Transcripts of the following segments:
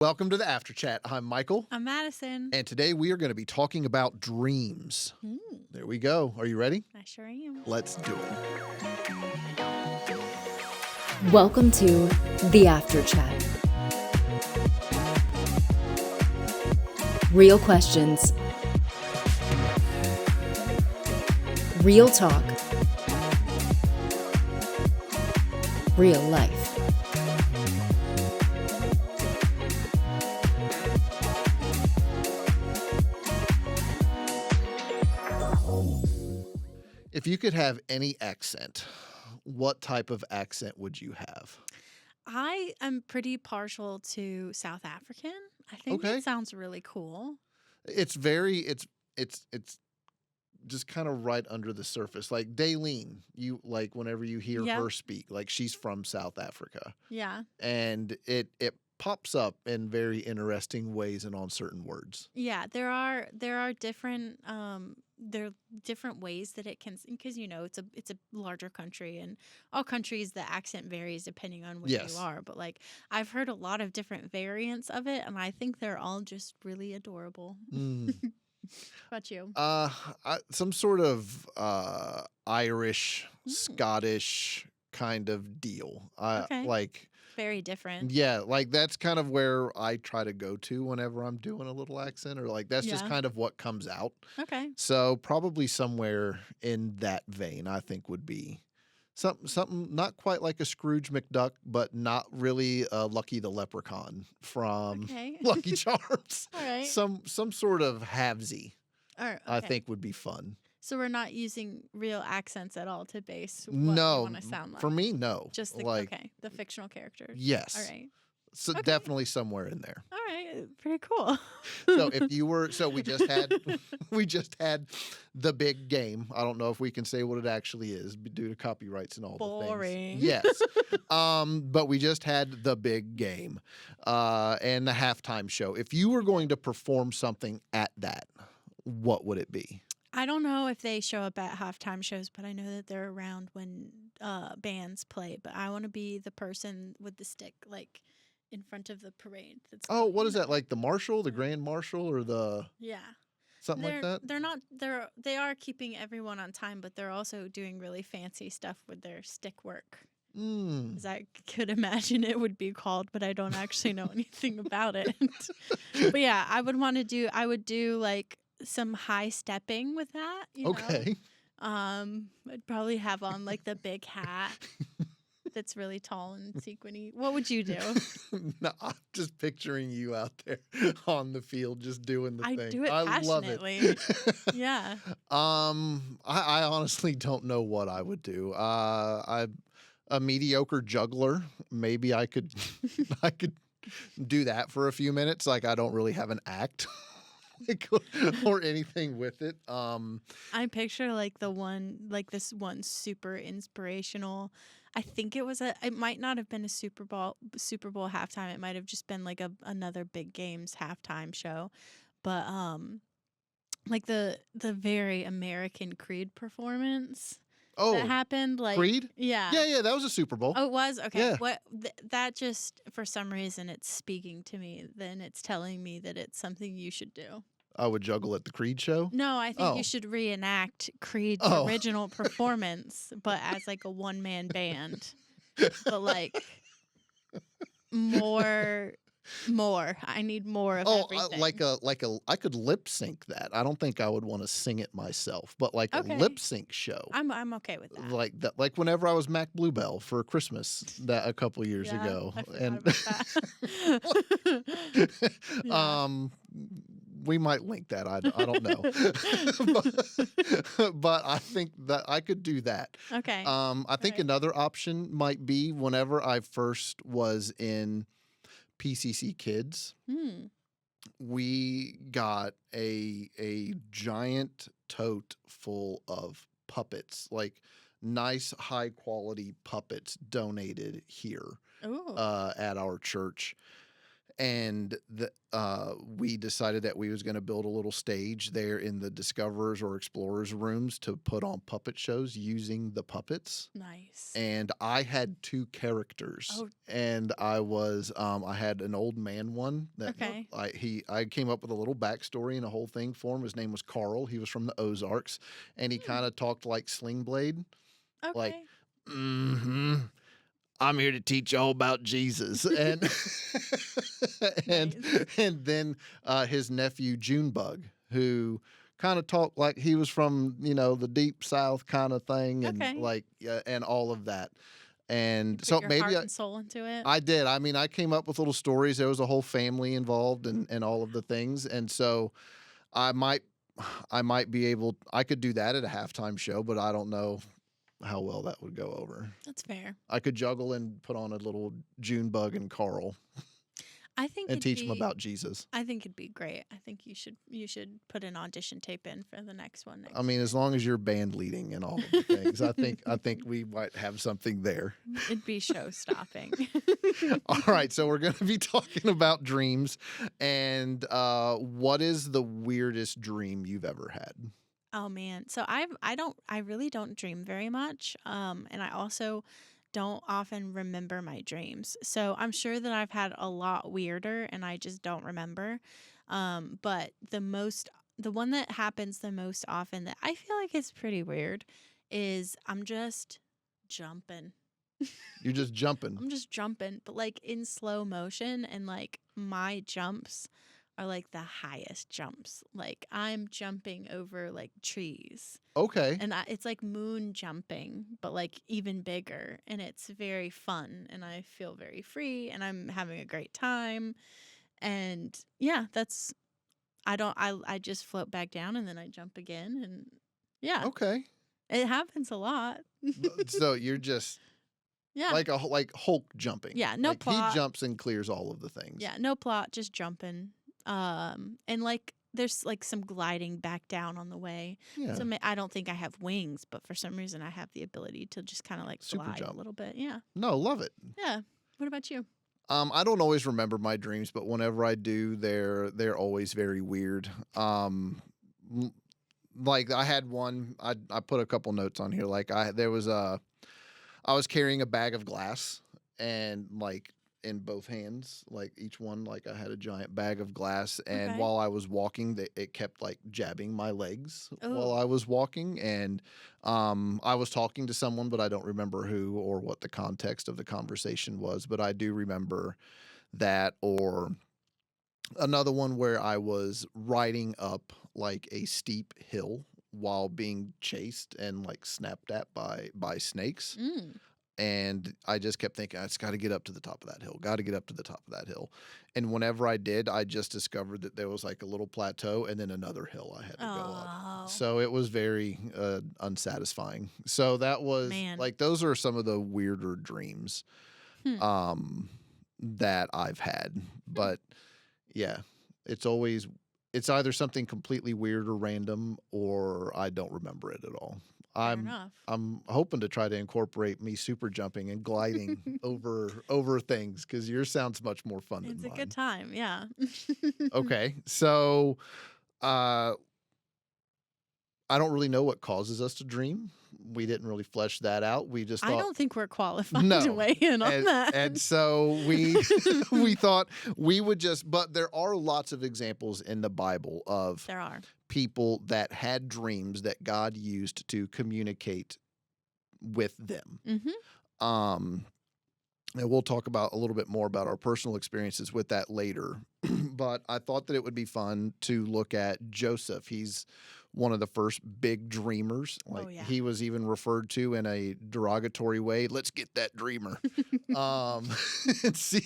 Welcome to the After Chat. I'm Michael, I'm Madison. and today we are going to be talking about dreams. There we go. Are you ready? I sure am. Let's do it. Welcome to the After Chat. Real questions. Real talk. Real life. If you could have any accent, what type of accent would you have? I am pretty partial to South African. I think Okay. it sounds really cool. It's just kind of right under the surface. Like Daleen, whenever you hear Yeah. her speak, like she's from South Africa. Yeah. And it pops up in very interesting ways and on certain words. Yeah, there are different different ways that it can, because it's a larger country, and all countries the accent varies depending on where Yes. you are, but like I've heard a lot of different variants of it, and I think they're all just really adorable. Mm. How about you? Some sort of Irish, Mm. Scottish kind of deal. Okay. Very different. Yeah, like that's kind of where I try to go to whenever I'm doing a little accent, or like that's just Yeah. kind of what comes out. Okay. So probably somewhere in that vein, I think would be something not quite like a Scrooge McDuck, but not really Lucky the Leprechaun from Okay. Lucky Charms. All right. Some sort of halvesy, All right. I Okay. think would be fun. So we're not using real accents at all to base what No, you want to sound like. for me, no. Just the like the fictional characters. yes, All right. so Okay. definitely somewhere in there. All right. Pretty cool. So if you were, we just had the big game. I don't know if we can say what it actually is due to copyrights and all the Boring. things. Yes. But we just had the big game, and the halftime show. If you were going to perform something at that, what would it be? I don't know if they show up at halftime shows, but I know that they're around when bands play. But I want to be the person with the stick, like in front of the parade. That's Oh, going, what is that? Like the marshal, the grand marshal, or the Yeah. something like that? They are keeping everyone on time, but they're also doing really fancy stuff with their stick work. Mm. As I could imagine it would be called, but I don't actually know anything about it. But yeah, I would do like some high stepping with that, Okay. I'd probably have on like the big hat that's really tall and sequiny. What would you do? No, I'm just picturing you out there on the field just doing the I thing. do it I love passionately. it. Yeah. I honestly don't know what I would do. I'm a mediocre juggler. Maybe I could I could do that for a few minutes. Like I don't really have an act. Or anything with it. I picture like this one super inspirational. I think it might not have been a Super Bowl halftime. It might have just been like another big games halftime show. But like the very American Creed performance that happened, like Creed? Yeah. Yeah, that was a Super Bowl. Oh, it was? Okay. Yeah. That just, for some reason, it's speaking to me. Then it's telling me that it's something you should do. I would juggle at the Creed show. No, I think Oh. you should reenact Creed's Oh. original performance, but as like a one-man band. But like more. I need more of everything. I could lip sync that. I don't think I would want to sing it myself, but like Okay. a lip sync show. I'm okay with that. Like whenever I was Mac Bluebell for Christmas that a couple years Yeah, ago, I forgot and about that. Yeah. we might link that. I don't know, but I think that I could do that. Okay. I think Right. another option might be whenever I first was in PCC Kids, we got a giant tote full of puppets, like nice high quality puppets donated here Ooh. at our church. and we decided that we was going to build a little stage there in the discoverers or explorers rooms to put on puppet shows using the puppets. Nice. And I had two characters, Oh. and I had an old man one that Okay. I came up with a little backstory and a whole thing for him. His name was Carl. He was from the Ozarks, and he kind of talked like Sling Blade, Okay. like, I'm here to teach you all about Jesus. And and Nice. and then his nephew Junebug, who kind of talked like he was from, the deep south kind of thing, and Okay. and all of that. And Put so your maybe heart and soul into it. I did. I mean, I came up with little stories. There was a whole family involved and all of the things. And so I might be able, I could do that at a halftime show, but I don't know how well that would go over. That's fair. I could juggle and put on a little Junebug and Carl I think and teach them about Jesus. I think it'd be great. I think you should put an audition tape in for the next one. I mean, as long as you're band leading and all of the things, I think we might have something there. It'd be show stopping. All right, so we're going to be talking about dreams, and what is the weirdest dream you've ever had? Oh man. So I really don't dream very much. And I also don't often remember my dreams. So I'm sure that I've had a lot weirder and I just don't remember. But the one that happens the most often that I feel like is pretty weird is I'm just jumping. You're just jumping. I'm just jumping, but like in slow motion, and like my jumps are like the highest jumps. Like I'm jumping over like trees. Okay. And it's like moon jumping, but like even bigger. And it's very fun. And I feel very free and I'm having a great time. And yeah, I just float back down and then I jump again. And yeah, Okay. it happens a lot. So you're just Yeah. like Hulk jumping. Yeah, no like plot. He jumps and clears all of the things. Yeah, no plot, just jumping. And like there's like some gliding back down on the way. Yeah. So I don't think I have wings, but for some reason I have the ability to just kind of like Super glide jump. a little bit. Yeah. No, love it. Yeah. What about you? I don't always remember my dreams, but whenever I do, they're always very weird. Like I had one. I put a couple notes on here. Like I was carrying a bag of glass, and like in both hands, like each one, like I had a giant bag of glass, and Okay. while I was walking, it kept like jabbing my legs while Ooh. I was walking, and I was talking to someone, but I don't remember who or what the context of the conversation was, but I do remember that. Or another one where I was riding up like a steep hill while being chased and like snapped at by snakes. Mm. And I just kept thinking, I just got to get up to the top of that hill, got to get up to the top of that hill. And whenever I did, I just discovered that there was like a little plateau and then another hill I had to go Oh. up. So it was very unsatisfying. So that was Man. like, those are some of the weirder dreams that I've had. But yeah, it's either something completely weird or random, or I don't remember it at all. Fair enough. I'm hoping to try to incorporate me super jumping and gliding over things, because yours sounds much more fun It's than a mine. good time. Yeah. Okay, so I don't really know what causes us to dream. We didn't really flesh that out. We just I thought, don't think we're qualified No. to weigh in on that. and so we thought we would but there are lots of examples in the Bible of There are. people that had dreams that God used to communicate with them. Mm-hmm. And we'll talk about a little bit more about our personal experiences with that later. But I thought that it would be fun to look at Joseph. He's one of the first big dreamers. Like yeah. he was even referred to in a derogatory way. Let's get that dreamer. See,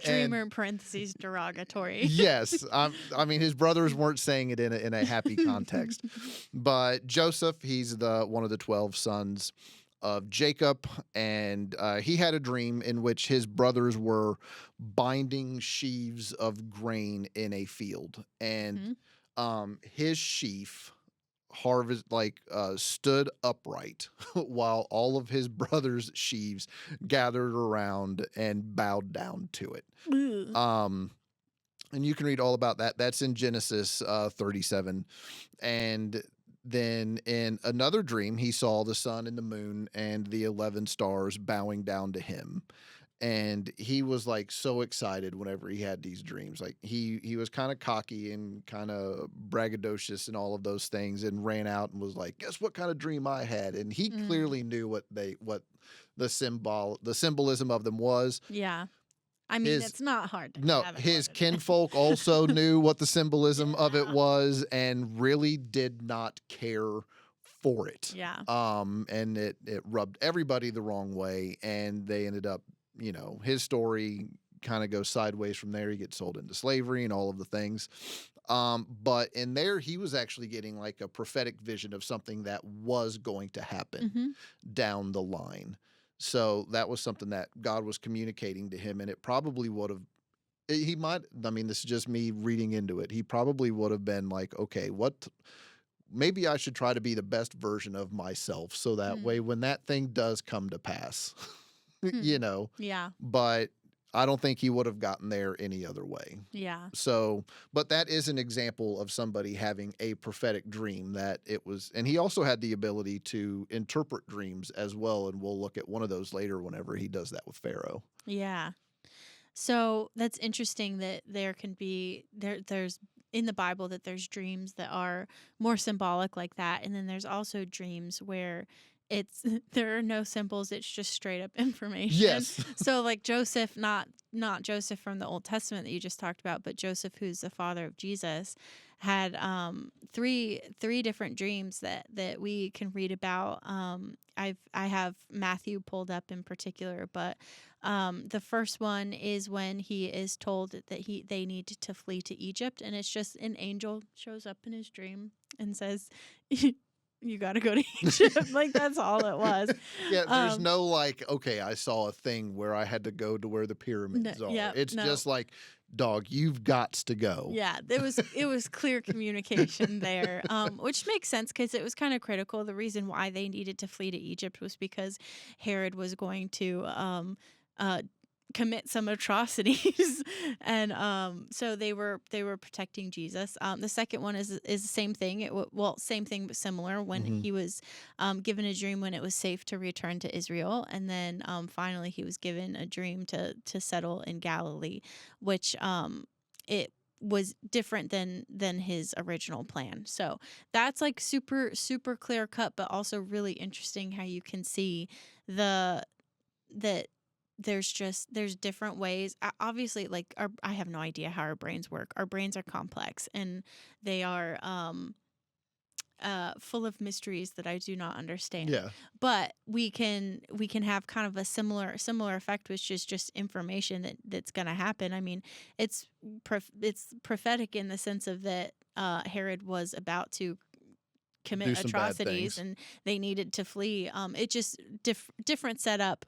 Dreamer in parentheses derogatory. Yes, I mean his brothers weren't saying it in a happy context, but Joseph, he's one of the 12 sons of Jacob, and he had a dream in which his brothers were binding sheaves of grain in a field, and his sheaf stood upright while all of his brothers' sheaves gathered around and bowed down to it. Ugh. And you can read all about that. That's in Genesis 37. And then in another dream, he saw the sun and the moon and the 11 stars bowing down to him. And he was like so excited whenever he had these dreams. Like he was kind of cocky and kind of braggadocious and all of those things, and ran out and was like, "Guess what kind of dream I had?" And he clearly knew what the symbolism of them was. Yeah. I mean, it's not hard to No, fathom his what it is. kinfolk also knew what the symbolism of it was, and really did not care for it. Yeah. And it rubbed everybody the wrong way, and they ended up, his story kind of goes sideways from there. He gets sold into slavery and all of the things. But in there, he was actually getting like a prophetic vision of something that was going to happen down the line. So that was something that God was communicating to him, and it probably would have. He might. I mean, this is just me reading into it. He probably would have been like, okay, maybe I should try to be the best version of myself, so that way when that thing does come to pass, Yeah. But I don't think he would have gotten there any other way. Yeah. So, but that is an example of somebody having a prophetic dream that it was, and he also had the ability to interpret dreams as well. And we'll look at one of those later whenever he does that with Pharaoh. Yeah. So that's interesting that there's in the Bible that there's dreams that are more symbolic like that, and then there's also dreams where there are no symbols, it's just straight up information. Yes. So like Joseph, not Joseph from the Old Testament that you just talked about, but Joseph, who's the father of Jesus, had three different dreams that we can read about. I have Matthew pulled up in particular, but the first one is when he is told that they need to flee to Egypt, and it's just an angel shows up in his dream and says, "You got to go to Egypt." Like that's all it was. Yeah, there's no like, okay, I saw a thing where I had to go to where the pyramids are. Yeah, It's just like, dog, you've got to go. Yeah, it was clear communication there, which makes sense because it was kind of critical. The reason why they needed to flee to Egypt was because Herod was going to commit some atrocities, and so they were protecting Jesus. The second one is the same thing. Same thing but similar. When he was given a dream when it was safe to return to Israel, and then finally he was given a dream to settle in Galilee, which it was different than his original plan. So that's like super clear cut, but also really interesting how you can see that there's different ways. Obviously, like I have no idea how our brains work. Our brains are complex, and they are full of mysteries that I do not understand. Yeah. But we can have kind of a similar effect, which is just information that's going to happen. I mean, it's prophetic in the sense of that Herod was about to commit atrocities and they needed to flee. It just different setup.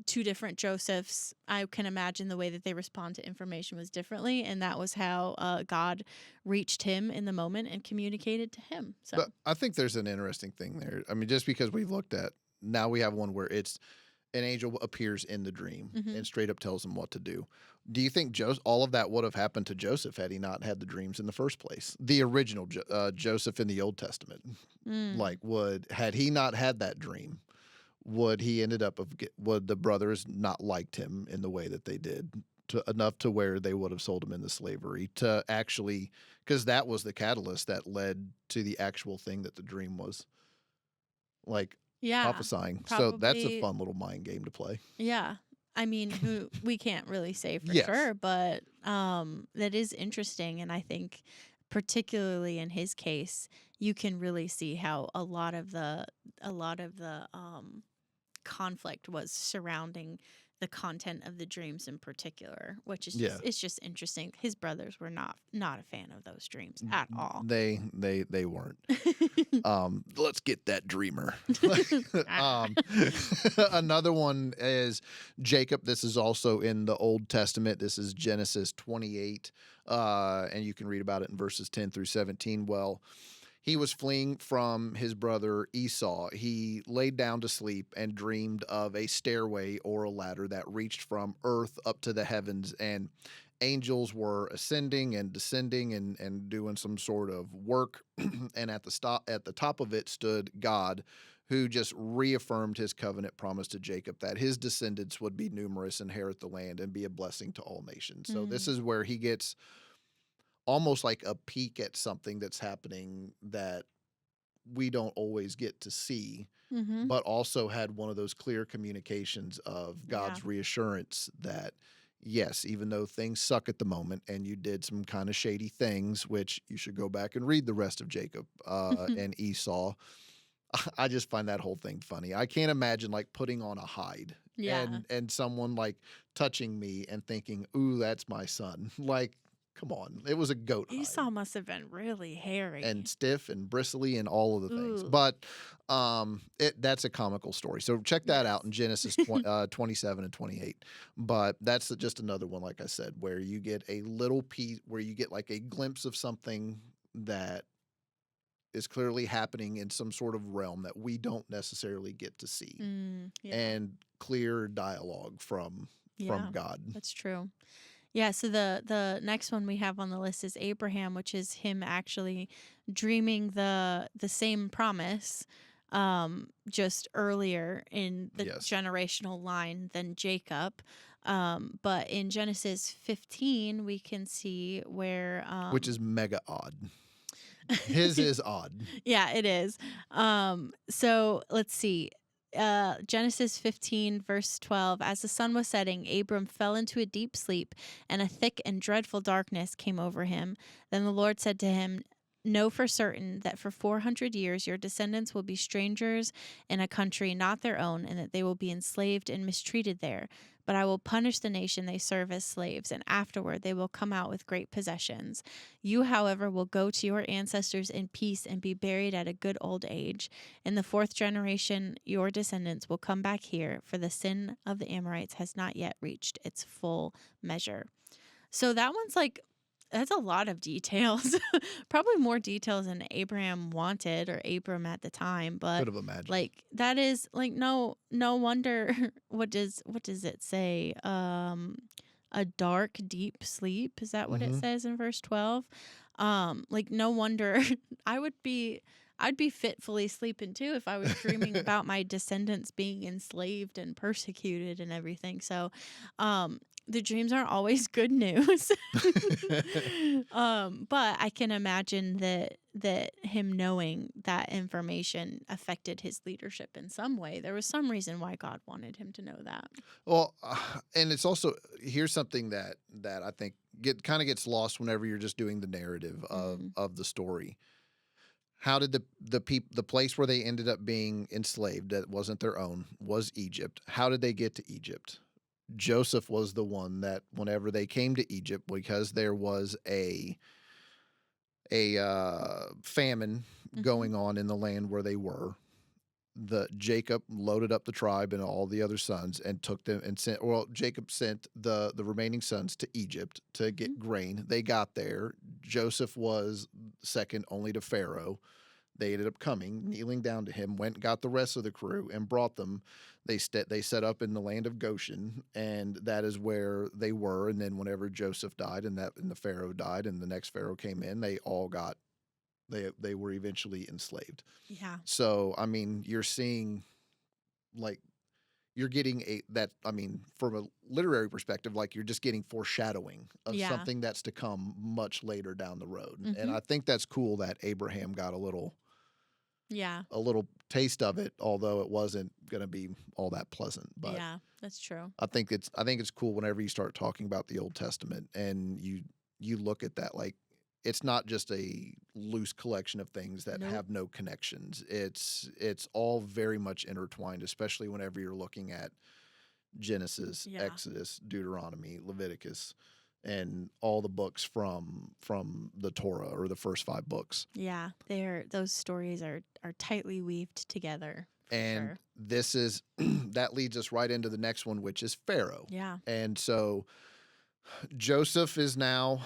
Two different Josephs. I can imagine the way that they respond to information was differently, and that was how God reached him in the moment and communicated to him. So, but I think there's an interesting thing there. I mean, just because we've looked at, now we have one where it's an angel appears in the dream and straight up tells him what to do. Do you think all of that would have happened to Joseph had he not had the dreams in the first place? The original Joseph in the Old Testament, had he not had that dream, would the brothers not liked him in the way that they did, enough to where they would have sold him into slavery, to actually, because that was the catalyst that led to the actual thing that the dream was like prophesying. So that's a fun little mind game to play. Yeah. I mean, we can't really say for Yes. sure, but that is interesting, and I think particularly in his case, you can really see how a lot of the conflict was surrounding the content of the dreams in particular, which is Yeah. it's just interesting. His brothers were not a fan of those dreams at all. They weren't. Let's get that dreamer. Ah. Another one is Jacob. This is also in the Old Testament. This is Genesis 28, and you can read about it in verses 10 through 17. Well, he was fleeing from his brother Esau. He laid down to sleep and dreamed of a stairway or a ladder that reached from earth up to the heavens, and angels were ascending and descending and doing some sort of work. And at the top of it stood God, who just reaffirmed his covenant promise to Jacob that his descendants would be numerous, inherit the land, and be a blessing to all nations. So this is where he gets almost like a peek at something that's happening that we don't always get to see, but also had one of those clear communications of God's reassurance that, yes, even though things suck at the moment and you did some kind of shady things, which you should go back and read the rest of Jacob and Esau. I just find that whole thing funny. I can't imagine like putting on a hide and someone like touching me and thinking, ooh, that's my son. Like, come on. It was a goat hide. Esau must have been really hairy and stiff and bristly and all of the things. Ooh. But that's a comical story. So check that out in Genesis 27 and 28. But that's just another one, like I said, where you get a little piece, where you get like a glimpse of something that is clearly happening in some sort of realm that we don't necessarily get to see. And clear dialogue from God. That's true. Yeah, so the next one we have on the list is Abraham, which is him actually dreaming the same promise just earlier in the generational line than Jacob. But in Genesis 15, we can see where which is mega odd. His is odd. Yeah, it is. So let's see. Genesis 15, verse 12. As the sun was setting, Abram fell into a deep sleep, and a thick and dreadful darkness came over him. Then the Lord said to him, know for certain that for 400 years your descendants will be strangers in a country not their own, and that they will be enslaved and mistreated there. But I will punish the nation they serve as slaves, and afterward they will come out with great possessions. You, however, will go to your ancestors in peace and be buried at a good old age. In the 4th generation, your descendants will come back here, for the sin of the Amorites has not yet reached its full measure. So that one's like, that's a lot of details. Probably more details than Abraham wanted, or Abram at the time. But could have imagined. Like that is like no wonder. What does it say? A dark, deep sleep. Is that what it says in verse 12? Like no wonder I'd be fitfully sleeping too if I was dreaming about my descendants being enslaved and persecuted and everything. So, the dreams aren't always good news. But I can imagine that him knowing that information affected his leadership in some way. There was some reason why God wanted him to know that. Well, and it's also, here's something that I think kind of gets lost whenever you're just doing the narrative of the story. How did the place where they ended up being enslaved that wasn't their own was Egypt? How did they get to Egypt? Joseph was the one that whenever they came to Egypt, because there was a famine going on in the land where they were, Jacob loaded up the tribe and all the other sons and took them and sent. Well, Jacob sent the remaining sons to Egypt to get grain. They got there. Joseph was second only to Pharaoh. They ended up coming, kneeling down to him, went and got the rest of the crew and brought them. They set up in the land of Goshen, and that is where they were. And then whenever Joseph died and the Pharaoh died and the next Pharaoh came in, they were eventually enslaved. Yeah. So, I mean, you're seeing, like, you're getting from a literary perspective, like you're just getting foreshadowing of something that's to come much later down the road. And I think that's cool that Abraham got a little taste of it, although it wasn't going to be all that pleasant. But yeah, that's true. I think it's cool whenever you start talking about the Old Testament and you look at that, like, it's not just a loose collection of things that have no connections. It's all very much intertwined, especially whenever you're looking at Genesis, Yeah. Exodus, Deuteronomy, Leviticus, and all the books from the Torah, or the first 5 books. Yeah, those stories are tightly weaved together. For And sure. this is that leads us right into the next one, which is Pharaoh. Yeah. And so Joseph is now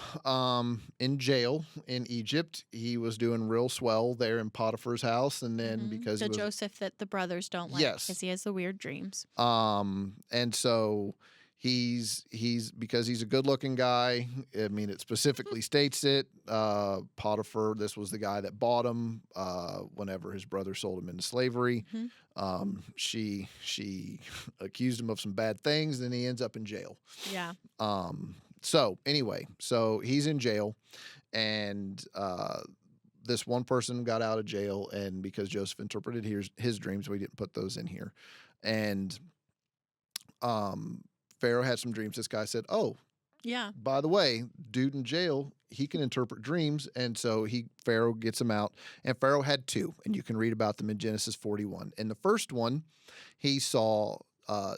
in jail in Egypt. He was doing real swell there in Potiphar's house, and then because the he was Joseph that the brothers don't like, Yes. because he has the weird dreams. and so he's because he's a good-looking guy. I mean, it specifically states it. Potiphar, this was the guy that bought him whenever his brother sold him into slavery. She accused him of some bad things, and he ends up in jail. Yeah. So anyway, so he's in jail, and this one person got out of jail, and because Joseph interpreted his dreams, we didn't put those in here. And Pharaoh had some dreams. This guy said, "Oh, Yeah. by the way, dude in jail, he can interpret dreams." And so Pharaoh gets him out. And Pharaoh had 2, and you can read about them in Genesis 41. In the first one, he saw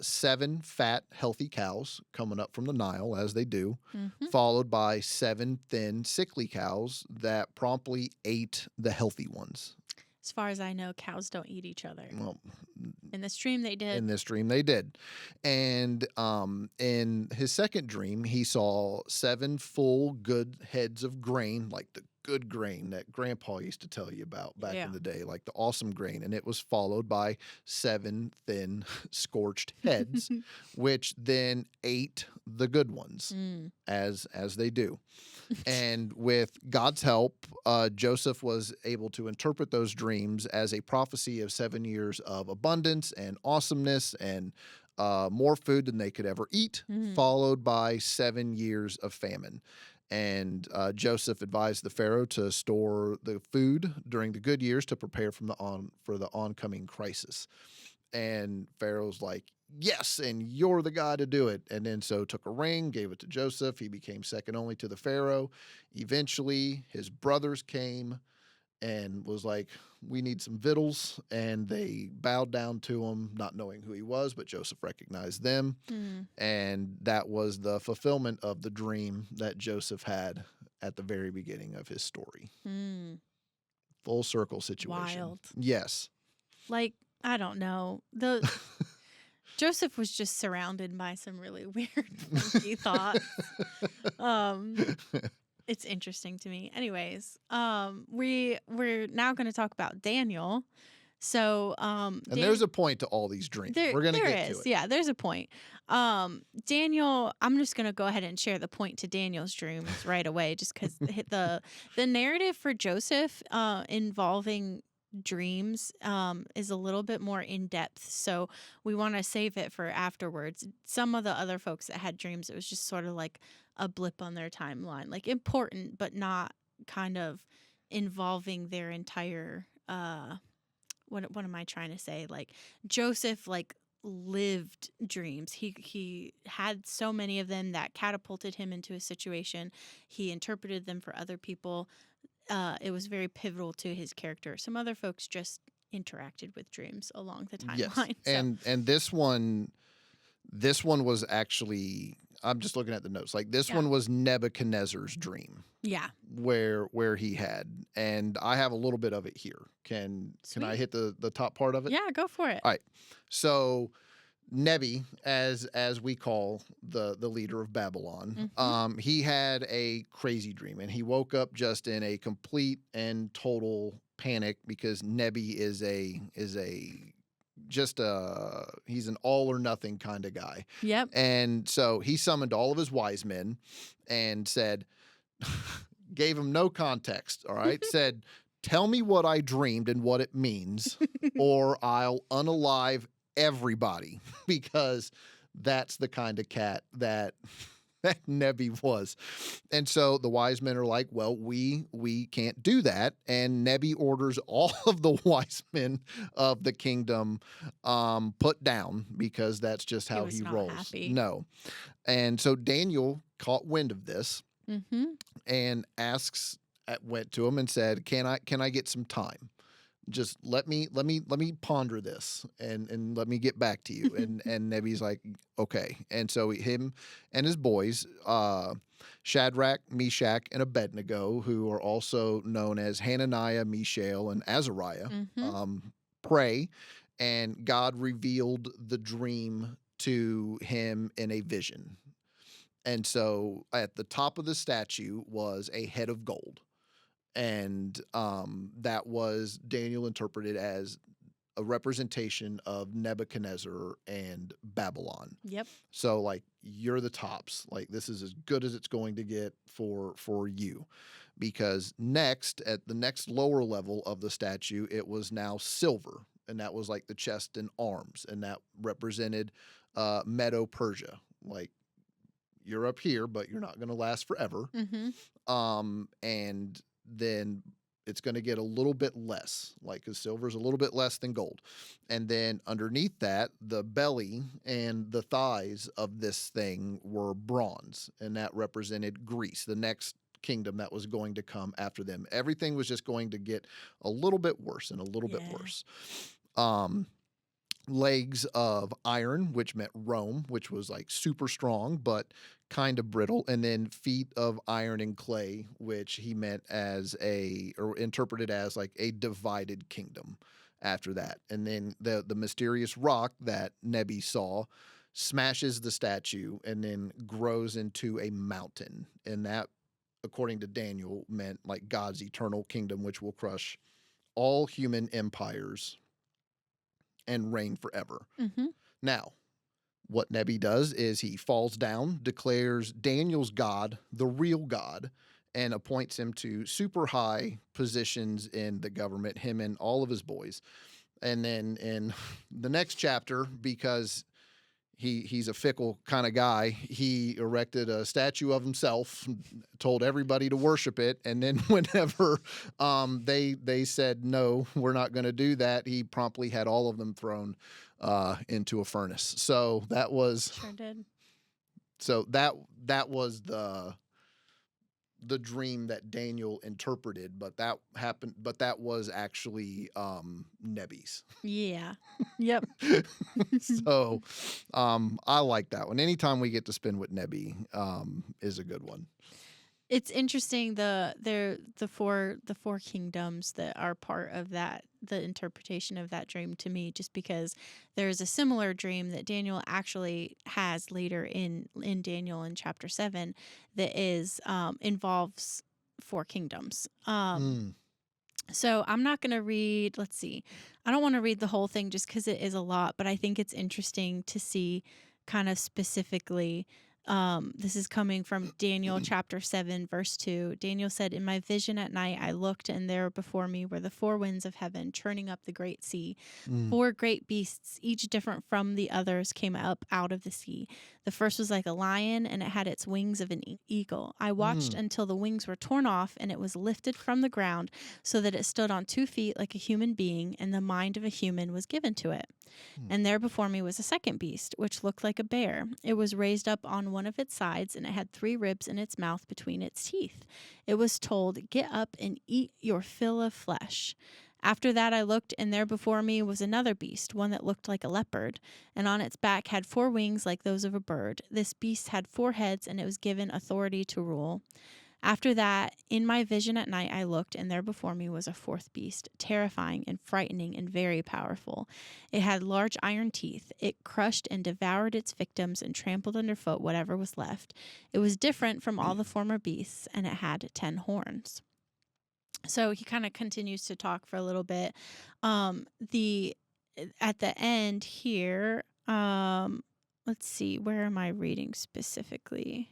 7 fat, healthy cows coming up from the Nile, as they do, followed by 7 thin, sickly cows that promptly ate the healthy ones. As far as I know, cows don't eat each other. Well, In this dream, they did. in this dream, they did. And in his second dream, he saw 7 full good heads of grain, like the good grain that Grandpa used to tell you about back in the day, like the awesome grain. And it was followed by 7 thin, scorched heads, which then ate the good ones, as they do. And with God's help, Joseph was able to interpret those dreams as a prophecy of 7 years of abundance and awesomeness and more food than they could ever eat, followed by 7 years of famine. And Joseph advised the Pharaoh to store the food during the good years to prepare for the oncoming crisis. And Pharaoh's like, "Yes, and you're the guy to do it." And then so took a ring, gave it to Joseph. He became second only to the Pharaoh. Eventually, his brothers came and was like, "We need some victuals." And they bowed down to him, not knowing who he was, but Joseph recognized them. And that was the fulfillment of the dream that Joseph had at the very beginning of his story. Full circle situation. Wild. Yes. Like, I don't know. Joseph was just surrounded by some really weird, funky thoughts. It's interesting to me. Anyways, we're now going to talk about Daniel. So, And there's a point to all these dreams. We're going to get to it. Yeah, there's a point. Daniel, I'm just going to go ahead and share the point to Daniel's dreams right away, just because the narrative for Joseph involving dreams is a little bit more in depth, so we want to save it for afterwards. Some of the other folks that had dreams, it was just sort of like a blip on their timeline, like important but not kind of involving their entire what am I trying to say? Like Joseph lived dreams. He had so many of them that catapulted him into a situation. He interpreted them for other people. It was very pivotal to his character. Some other folks just interacted with dreams along the timeline. Yes. And this one was actually, I'm just looking at the notes. Like this one was Nebuchadnezzar's dream. Yeah. Where he had, and I have a little bit of it here. Can I hit the top part of it? Yeah, go for it. All right. So Nebi, as we call the leader of Babylon, he had a crazy dream, and he woke up just in a complete and total panic because Nebi is he's an all or nothing kind of guy. Yep. And so he summoned all of his wise men and said, gave him no context. All right. Said, "Tell me what I dreamed and what it means, or I'll unalive everybody," because that's the kind of cat that Nebi was. And so the wise men are like, "Well, we can't do that." And Nebi orders all of the wise men of the kingdom put down, because that's just how he rolls. Happy. No. And so Daniel caught wind of this and went to him and said, Can I get some time? Just let me ponder this and let me get back to you. And Nebi's like, okay. And so him and his boys, Shadrach, Meshach, and Abednego, who are also known as Hananiah, Mishael, and Azariah, Mm-hmm. pray, and God revealed the dream to him in a vision. And so at the top of the statue was a head of gold. And that was Daniel interpreted as a representation of Nebuchadnezzar and Babylon. Yep. So like you're the tops. Like this is as good as it's going to get for you. Because next at the next lower level of the statue, it was now silver. And that was like the chest and arms. And that represented Medo Persia. Like you're up here, but you're not going to last forever. Mm-hmm. And then it's going to get a little bit less, like because silver is a little bit less than gold. And then underneath that, the belly and the thighs of this thing were bronze, and that represented Greece, the next kingdom that was going to come after them. Everything was just going to get a little bit worse and a little bit worse. Legs of iron, which meant Rome, which was like super strong, but kind of brittle, and then feet of iron and clay, which he meant as or interpreted as like a divided kingdom after that. And then the mysterious rock that Nebi saw smashes the statue and then grows into a mountain. And that, according to Daniel, meant like God's eternal kingdom, which will crush all human empires and reign forever. Mm-hmm. Now, what Nebi does is he falls down, declares Daniel's God the real God, and appoints him to super high positions in the government, him and all of his boys. And then in the next chapter, because he's a fickle kind of guy, he erected a statue of himself, told everybody to worship it, and then whenever they said no, we're not going to do that, he promptly had all of them thrown into a furnace. So that was Sure did. so that was the dream that Daniel interpreted, but that happened. But that was actually Nebi's. Yeah. Yep. So I like that one. Anytime we get to spin with Nebi is a good one. It's interesting the four kingdoms that are part of that, the interpretation of that dream to me, just because there's a similar dream that Daniel actually has later in Daniel in chapter 7 that is involves four kingdoms. So I'm not going to read, let's see. I don't want to read the whole thing just because it is a lot, but I think it's interesting to see kind of specifically. This is coming from Daniel chapter 7, verse 2. Daniel said, "In my vision at night, I looked, and there before me were the four winds of heaven, churning up the great sea. Four great beasts, each different from the others, came up out of the sea. The first was like a lion, and it had its wings of an eagle. I watched until the wings were torn off, and it was lifted from the ground so that it stood on 2 feet like a human being, and the mind of a human was given to it. And there before me was a second beast, which looked like a bear. It was raised up on one of its sides, and it had 3 ribs in its mouth between its teeth. It was told, 'Get up and eat your fill of flesh.' After that I looked, and there before me was another beast, one that looked like a leopard, and on its back had 4 wings like those of a bird. This beast had 4 heads, and it was given authority to rule. After that, in my vision at night I looked, and there before me was a 4th beast, terrifying and frightening and very powerful. It had large iron teeth. It crushed and devoured its victims and trampled underfoot whatever was left. It was different from all the former beasts, and it had 10 horns." So he kind of continues to talk for a little bit. At the end here, let's see, where am I reading specifically?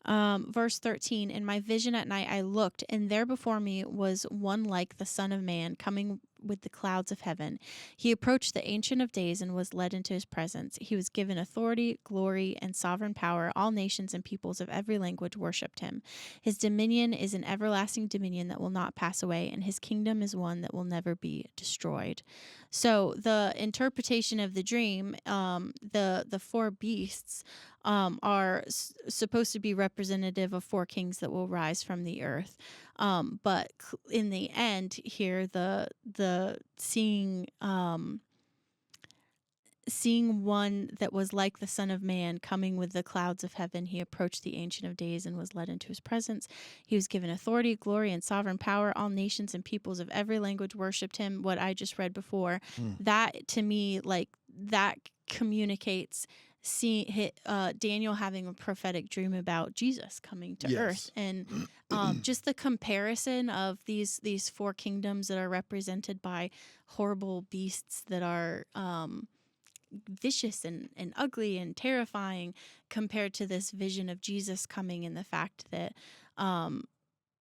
Verse 13, "In my vision at night I looked, and there before me was one like the Son of Man, coming with the clouds of heaven. He approached the Ancient of Days and was led into his presence. He was given authority, glory, and sovereign power. All nations and peoples of every language worshipped him. His dominion is an everlasting dominion that will not pass away, and his kingdom is one that will never be destroyed." So the interpretation of the dream, the 4 beasts are supposed to be representative of 4 kings that will rise from the earth. But in the end, here the seeing one that was like the Son of Man coming with the clouds of heaven, he approached the Ancient of Days and was led into his presence. He was given authority, glory, and sovereign power. All nations and peoples of every language worshipped him. What I just read before, that to me, like, that communicates Daniel having a prophetic dream about Jesus coming to earth, and just the comparison of these 4 kingdoms that are represented by horrible beasts that are vicious and ugly and terrifying, compared to this vision of Jesus coming, and the fact that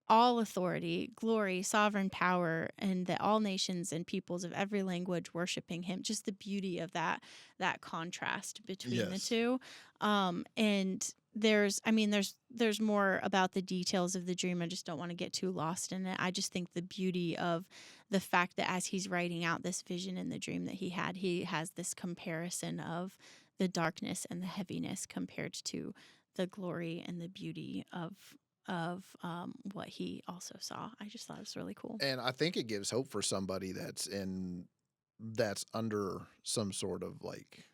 all authority, glory, sovereign power, and that all nations and peoples of every language worshiping him. Just the beauty of that contrast between the two. And there's more about the details of the dream. I just don't want to get too lost in it. I just think the beauty of the fact that as he's writing out this vision in the dream that he has this comparison of the darkness and the heaviness compared to the glory and the beauty of what he also saw. I just thought it was really cool. And I think it gives hope for somebody that's under some sort of like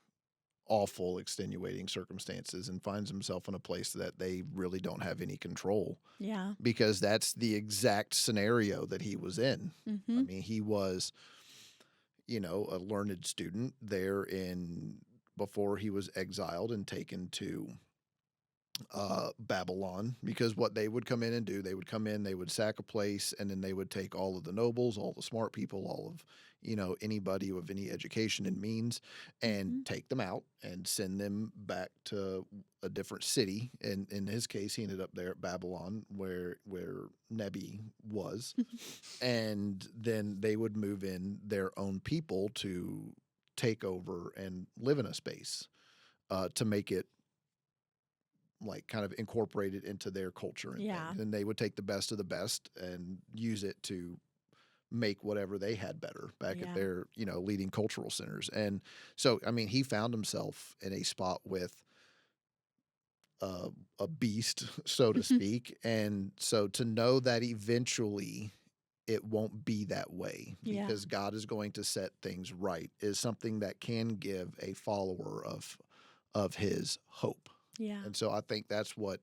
awful, extenuating circumstances and finds himself in a place that they really don't have any control. Yeah. Because that's the exact scenario that he was in. I mean, he was, a learned student there before he was exiled and taken to Babylon, because what they would come in and do, they would sack a place, and then they would take all of the nobles, all the smart people, all of, anybody with any education and means, and take them out and send them back to a different city. And in his case, he ended up there at Babylon, where Nebi was. And then they would move in their own people to take over and live in a space to make it like kind of incorporated into their culture. And they would take the best of the best and use it to make whatever they had better back at their, leading cultural centers. And so, I mean, he found himself in a spot with a beast, so to speak. And so to know that eventually it won't be that way, because God is going to set things right, is something that can give a follower of his hope. Yeah. And so I think that's what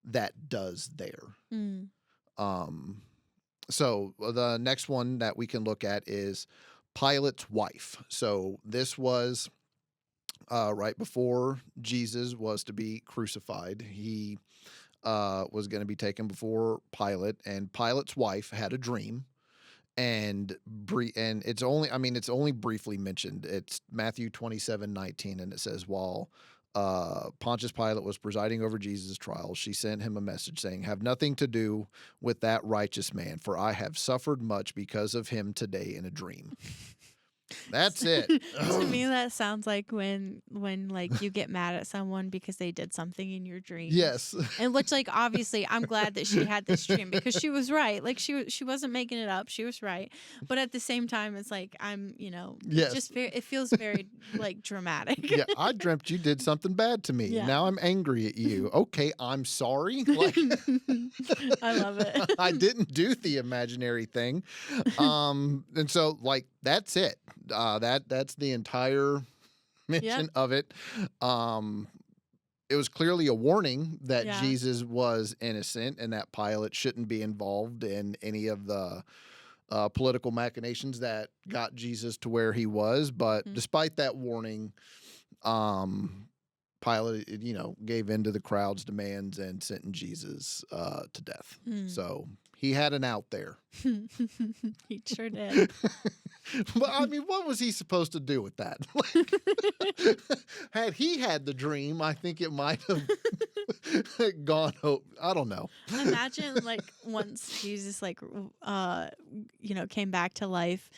that does there. So the next one that we can look at is Pilate's wife. So this was right before Jesus was to be crucified. He was going to be taken before Pilate, and Pilate's wife had a dream. And it's only briefly mentioned. It's Matthew 27:19, and it says, while Pontius Pilate was presiding over Jesus' trial, she sent him a message saying, "Have nothing to do with that righteous man, for I have suffered much because of him today in a dream." That's it. To me, that sounds like when like you get mad at someone because they did something in your dream. Yes. And which, like, obviously I'm glad that she had this dream, because she was right. Like, she wasn't making it up. She was right. But at the same time, it's like, I'm, just it feels very like dramatic. Yeah, I dreamt you did something bad to me. Yeah. Now I'm angry at you. Okay, I'm sorry. Like, I love it. I didn't do the imaginary thing. And so, like, that's it. That's the entire mention of it. It was clearly a warning that Jesus was innocent and that Pilate shouldn't be involved in any of the political machinations that got Jesus to where he was. But despite that warning, Pilate, gave in to the crowd's demands and sentenced Jesus to death. So he had an out there. He sure did. But I mean, what was he supposed to do with that? Had he had the dream, I think it might have gone. I don't know. Imagine, like, once Jesus, like, came back to life,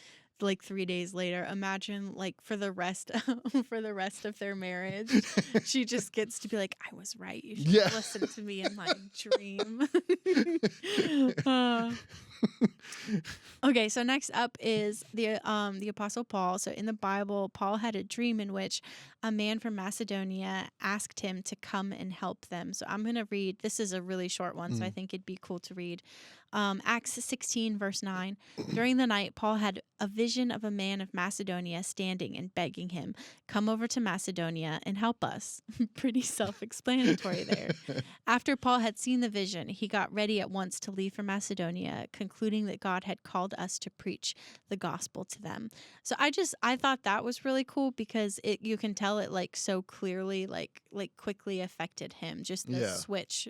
like 3 days later. Imagine, like, for the rest of their marriage, she just gets to be like, "I was right. You should have listened to me in my dream." Okay, so next up is the Apostle Paul. So in the Bible, Paul had a dream in which a man from Macedonia asked him to come and help them. So I'm going to read. This is a really short one, so I think it'd be cool to read. Acts 16, verse 9. During the night, Paul had a vision of a man of Macedonia standing and begging him, "Come over to Macedonia and help us." Pretty self-explanatory there. After Paul had seen the vision, he got ready at once to leave for Macedonia, concluding that God had called us to preach the gospel to them. So I thought that was really cool because you can tell it like so clearly like quickly affected him. Just the switch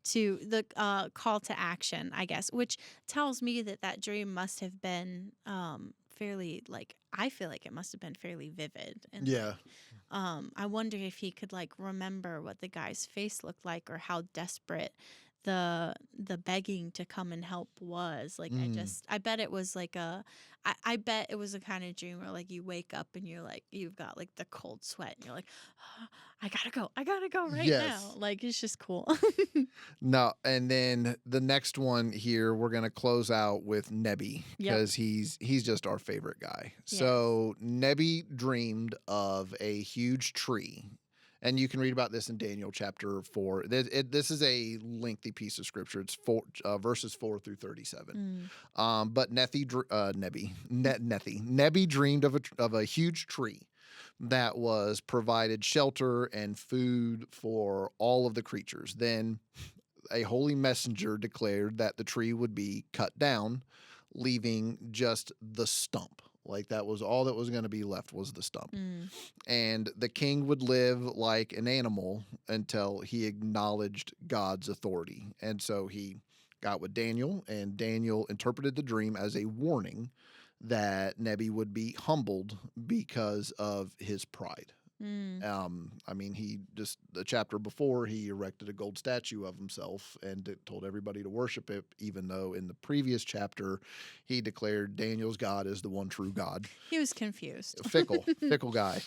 to the call to action, I guess, which tells me that dream must have been fairly, like, I feel like it must have been fairly vivid. And I wonder if he could like remember what the guy's face looked like or how desperate the begging to come and help was. Like I bet it was like I bet it was a kind of dream where like you wake up and you're like, you've got like the cold sweat and you're like, oh, I gotta go right now. Like, it's just cool. No, and then the next one here, we're gonna close out with Nebi because he's just our favorite guy. Yes. So Nebi dreamed of a huge tree. And you can read about this in Daniel chapter 4. This is a lengthy piece of scripture. It's verses 4 through 37. But Nebi dreamed of a huge tree that was provided shelter and food for all of the creatures. Then a holy messenger declared that the tree would be cut down, leaving just the stump. Like, that was all that was going to be left was the stump. And the king would live like an animal until he acknowledged God's authority. And so he got with Daniel, and Daniel interpreted the dream as a warning that Nebi would be humbled because of his pride. I mean, the chapter before, he erected a gold statue of himself and told everybody to worship it, even though in the previous chapter, he declared Daniel's God is the one true God. He was confused. Fickle guy.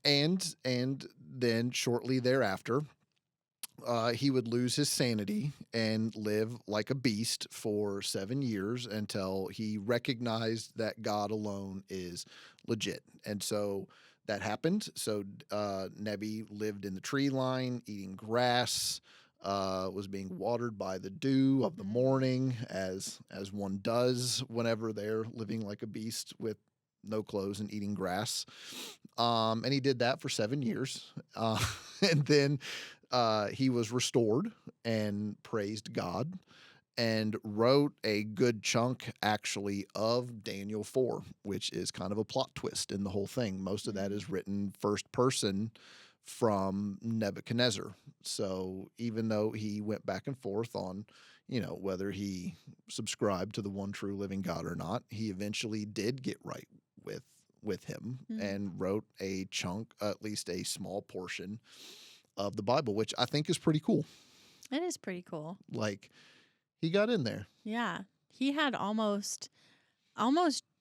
And then shortly thereafter, he would lose his sanity and live like a beast for 7 years until he recognized that God alone is legit. And so that happened. So Nebi lived in the tree line, eating grass, was being watered by the dew of the morning, as one does whenever they're living like a beast with no clothes and eating grass. And he did that for 7 years. And then he was restored and praised God and wrote a good chunk, actually, of Daniel 4, which is kind of a plot twist in the whole thing. Most of that is written first person from Nebuchadnezzar. So even though he went back and forth on, whether he subscribed to the one true living God or not, he eventually did get right with him and wrote a chunk, at least a small portion of the Bible, which I think is pretty cool. It is pretty cool. Like, he got in there. Yeah. He had almost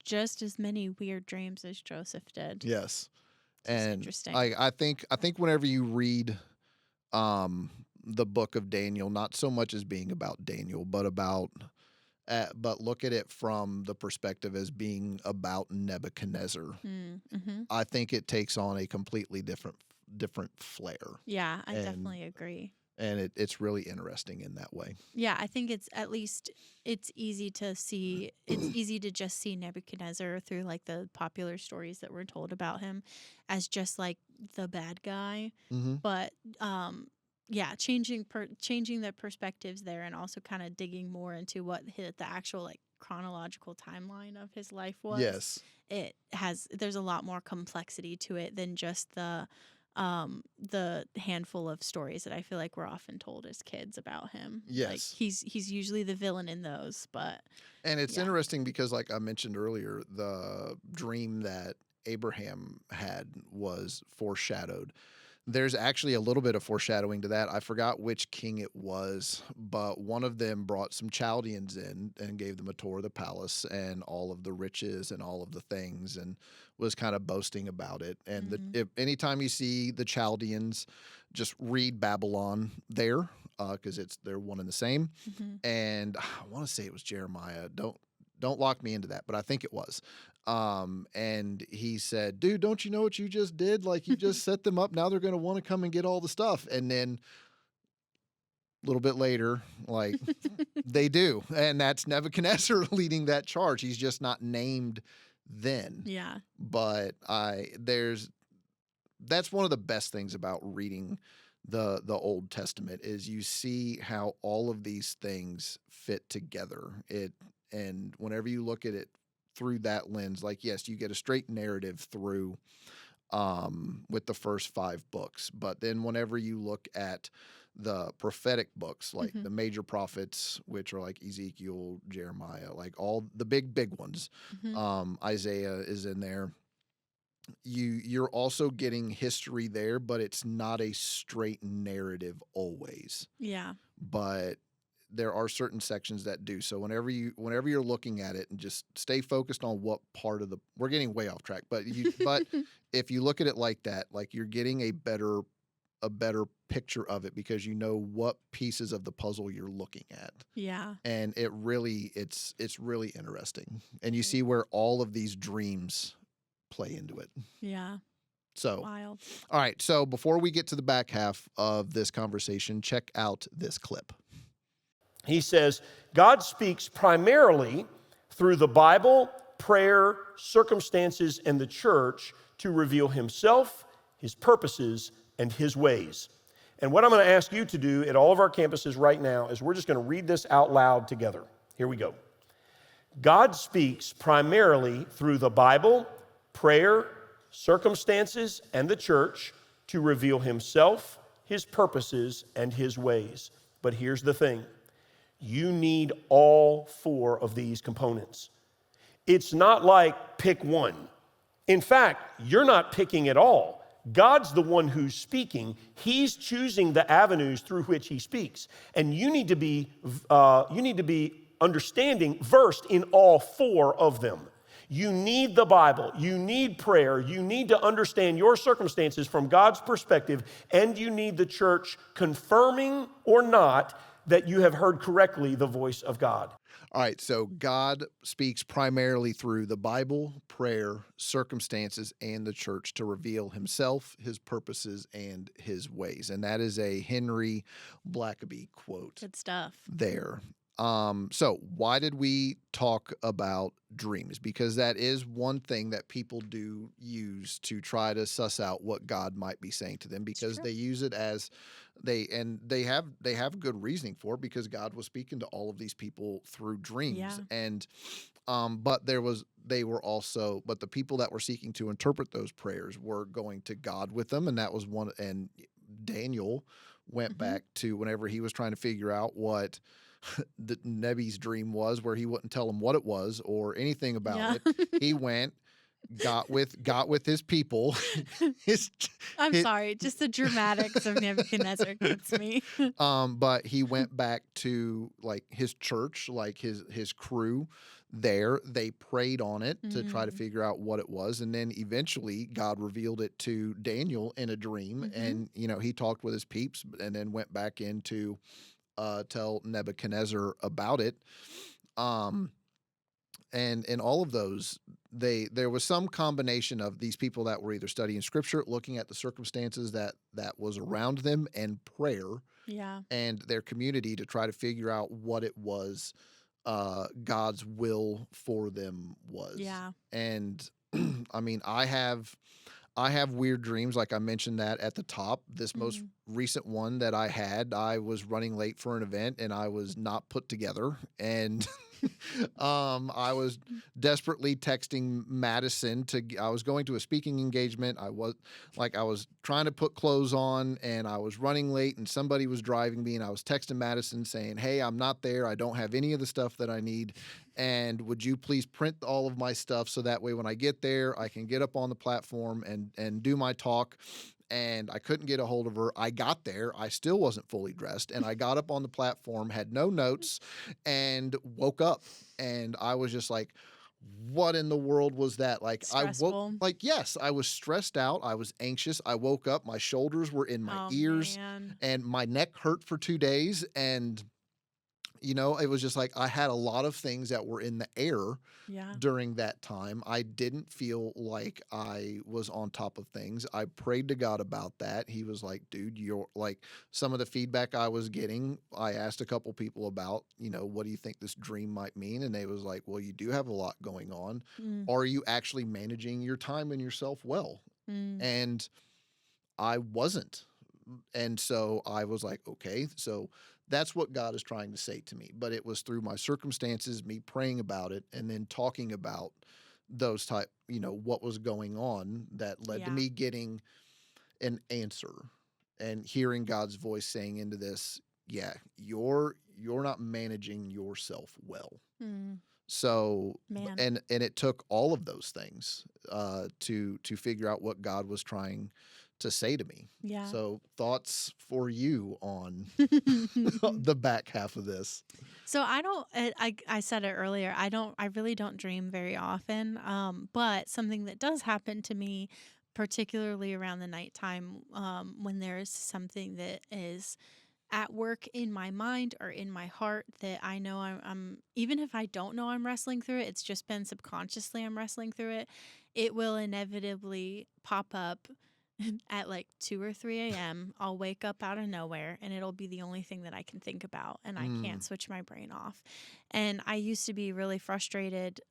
just as many weird dreams as Joseph did. Yes. It's interesting. I think whenever you read the book of Daniel, not so much as being about Daniel, but look at it from the perspective as being about Nebuchadnezzar. I think it takes on a completely different flair. Yeah, I definitely agree. And it's really interesting in that way. Yeah, I think it's easy to see. It's easy to just see Nebuchadnezzar through like the popular stories that were told about him as just like the bad guy. But changing the perspectives there and also kind of digging more into what the actual like chronological timeline of his life was. Yes, there's a lot more complexity to it than just the handful of stories that I feel like we're often told as kids about him. Yes. Like he's usually the villain in those, and it's interesting because, like I mentioned earlier, the dream that Abraham had was foreshadowed. There's actually a little bit of foreshadowing to that. I forgot which king it was, but one of them brought some Chaldeans in and gave them a tour of the palace and all of the riches and all of the things, and was kind of boasting about it. And anytime you see the Chaldeans, just read Babylon there, because they're one and the same. And I want to say it was Jeremiah. don't lock me into that, but I think it was. And he said, dude, don't you know what you just did? Like, you just set them up. Now they're going to want to come and get all the stuff. And then a little bit later, like, they do. And that's Nebuchadnezzar leading that charge. He's just not named then. Yeah. But that's one of the best things about reading the Old Testament is you see how all of these things fit together. And whenever you look at it through that lens, like, yes, you get a straight narrative through with the first 5 books, but then whenever you look at the prophetic books, like the major prophets, which are like Ezekiel, Jeremiah, like all the big ones, Isaiah is in there. You're also getting history there, but it's not a straight narrative always. Yeah. But there are certain sections that do. So whenever you're looking at it, and just stay focused on what part of we're getting way off track, but if you look at it like that, like, you're getting a better picture of it because you know what pieces of the puzzle you're looking at. Yeah. And it's really interesting. And you see where all of these dreams play into it. Yeah. So, wild. All right. So before we get to the back half of this conversation, check out this clip. He says, God speaks primarily through the Bible, prayer, circumstances, and the church to reveal himself, his purposes, and his ways. And what I'm going to ask you to do at all of our campuses right now is we're just going to read this out loud together. Here we go. God speaks primarily through the Bible, prayer, circumstances, and the church to reveal himself, his purposes, and his ways. But here's the thing. You need all 4 of these components. It's not like pick one. In fact, you're not picking at all. God's the one who's speaking. He's choosing the avenues through which he speaks. And you need to be understanding, versed in all 4 of them. You need the Bible, you need prayer, you need to understand your circumstances from God's perspective, and you need the church confirming or not that you have heard correctly the voice of God. All right, so God speaks primarily through the Bible, prayer, circumstances, and the church to reveal himself, his purposes, and his ways. And that is a Henry Blackaby quote. Good stuff. There. So why did we talk about dreams? Because that is one thing that people do use to try to suss out what God might be saying to them, because they use it as they have good reasoning for it, because God was speaking to all of these people through dreams. Yeah. And but the people that were seeking to interpret those prayers were going to God with them, and that was one. And Daniel went back to whenever he was trying to figure out what the Nebi's dream was, where he wouldn't tell him what it was or anything about it. He went, got with his people. I'm sorry, just the dramatics of Nebuchadnezzar gets me. But he went back to like his church, like his crew there. They prayed on it to try to figure out what it was, and then eventually God revealed it to Daniel in a dream, and he talked with his peeps, and then went back into tell Nebuchadnezzar about it. And in all of those, there was some combination of these people that were either studying scripture, looking at the circumstances that was around them, and prayer, and their community to try to figure out what it was God's will for them was. Yeah. And I mean, I have weird dreams, like I mentioned that at the top. This most recent one that I had, I was running late for an event and I was not put together. And I was desperately texting Madison I was going to a speaking engagement. I was trying to put clothes on and I was running late, and somebody was driving me, and I was texting Madison saying, hey, I'm not there. I don't have any of the stuff that I need. And would you please print all of my stuff so that way when I get there, I can get up on the platform and do my talk. And I couldn't get a hold of her. I got there. I still wasn't fully dressed. And I got up on the platform, had no notes, and woke up. And I was just like, what in the world was that? Like, stressful. Yes, I was stressed out. I was anxious. I woke up. My shoulders were in my ears, and my neck hurt for 2 days. And it was just like I had a lot of things that were in the air Yeah. during that time. I didn't feel like I was on top of things. I prayed to God about that. He was like, dude, you're like, some of the feedback I was getting, I asked a couple people about, what do you think this dream might mean? And they was like, well, you do have a lot going on. Mm. Are you actually managing your time and yourself well? Mm. And I wasn't. And so I was like, okay, so that's what God is trying to say to me. But it was through my circumstances, me praying about it, and then talking about those type, what was going on that led to Yeah. me getting an answer and hearing God's voice saying into this, yeah, you're not managing yourself well. Mm. So, Man. and it took all of those things to figure out what God was trying to say to me. Yeah. So, thoughts for you on the back half of this? So I said it earlier. I really don't dream very often. But something that does happen to me, particularly around the nighttime, when there is something that is at work in my mind or in my heart that I know I'm even if I don't know I'm wrestling through it, it's just been subconsciously I'm wrestling through it. It will inevitably pop up at like 2 or 3 a.m. I'll wake up out of nowhere and it'll be the only thing that I can think about and I can't switch my brain off. And I used to be really frustrated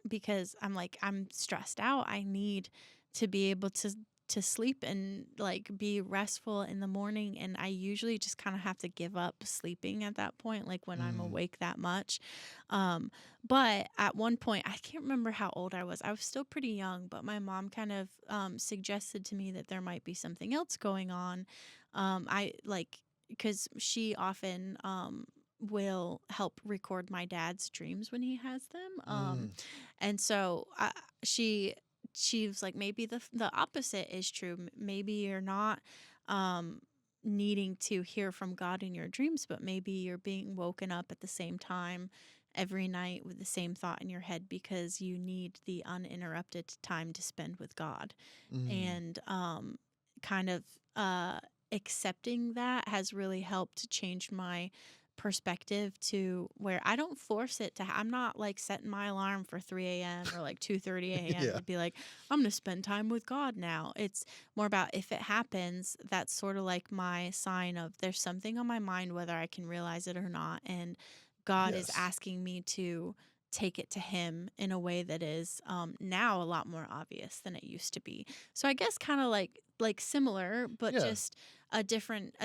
because I'm stressed out. I need to be able to sleep and like be restful in the morning, and I usually just kind of have to give up sleeping at that point, like when I'm awake that much. But at one point, I can't remember how old I was still pretty young, but my mom kind of suggested to me that there might be something else going on. Because she often will help record my dad's dreams when he has them. And so she was like, maybe the opposite is true. Maybe you're not needing to hear from God in your dreams, but maybe you're being woken up at the same time every night with the same thought in your head because you need the uninterrupted time to spend with God. And kind of accepting that has really helped change my perspective to where I don't force it to. I'm not like setting my alarm for 3 a.m. or like 2:30 a.m. Yeah. to be like, I'm going to spend time with God now. It's more about if it happens, that's sort of like my sign of there's something on my mind, whether I can realize it or not. And God is Yes. asking me to take it to him in a way that is now a lot more obvious than it used to be. So I guess kind of like similar, but Yeah. just a different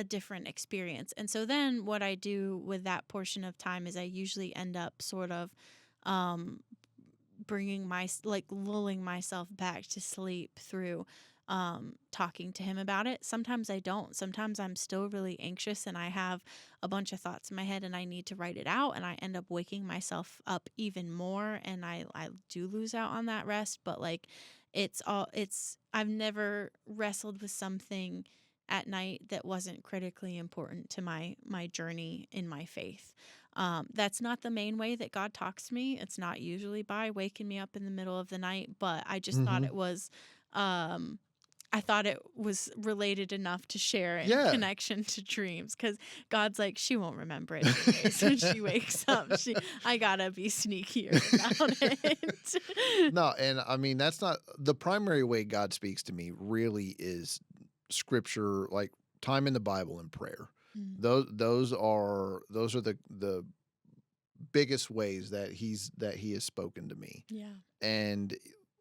experience. And so then what I do with that portion of time is I usually end up sort of lulling myself back to sleep through talking to him about it. Sometimes I don't. Sometimes I'm still really anxious and I have a bunch of thoughts in my head and I need to write it out, and I end up waking myself up even more, and I do lose out on that rest. But like I've never wrestled with something at night that wasn't critically important to my journey in my faith. That's not the main way that God talks to me. It's not usually by waking me up in the middle of the night, but I just thought it was I thought it was related enough to share in Yeah. connection to dreams, because God's like, she won't remember it anyways when she wakes up. I gotta be sneakier about it. No, and I mean that's not the primary way God speaks to me. Really, is scripture, like time in the Bible and prayer. Those are the biggest ways that he has spoken to me. Yeah. And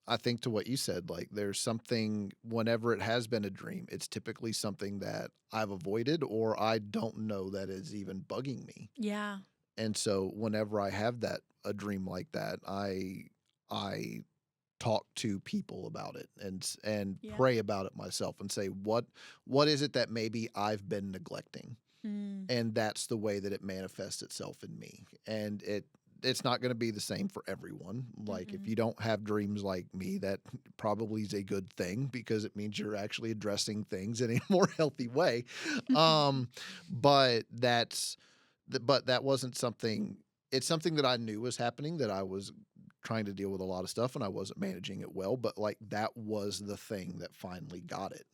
I think to what you said, like there's something, whenever it has been a dream, it's typically something that I've avoided or I don't know that is even bugging me. Yeah. And so whenever I have a dream like that, I talk to people about it and Yeah. pray about it myself and say, what is it that maybe I've been neglecting? And that's the way that it manifests itself in me. And it's not going to be the same for everyone. Like if you don't have dreams like me, that probably is a good thing because it means you're actually addressing things in a more healthy way. But that wasn't something. It's something that I knew was happening, that I was trying to deal with a lot of stuff and I wasn't managing it well. But like that was the thing that finally got it,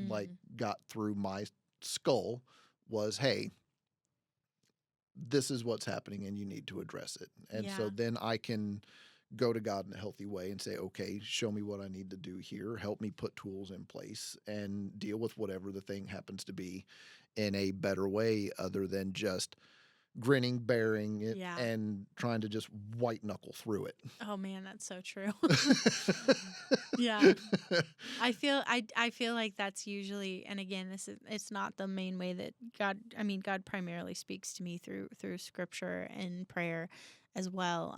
like got through my skull was, hey, this is what's happening and you need to address it. And so Yeah. then I can go to God in a healthy way and say, okay, show me what I need to do here. Help me put tools in place and deal with whatever the thing happens to be in a better way other than just grinning, bearing it, Yeah. and trying to just white knuckle through it. Oh man, that's so true. Yeah. I feel like that's usually, and again, it's not the main way that God primarily speaks to me through scripture and prayer as well.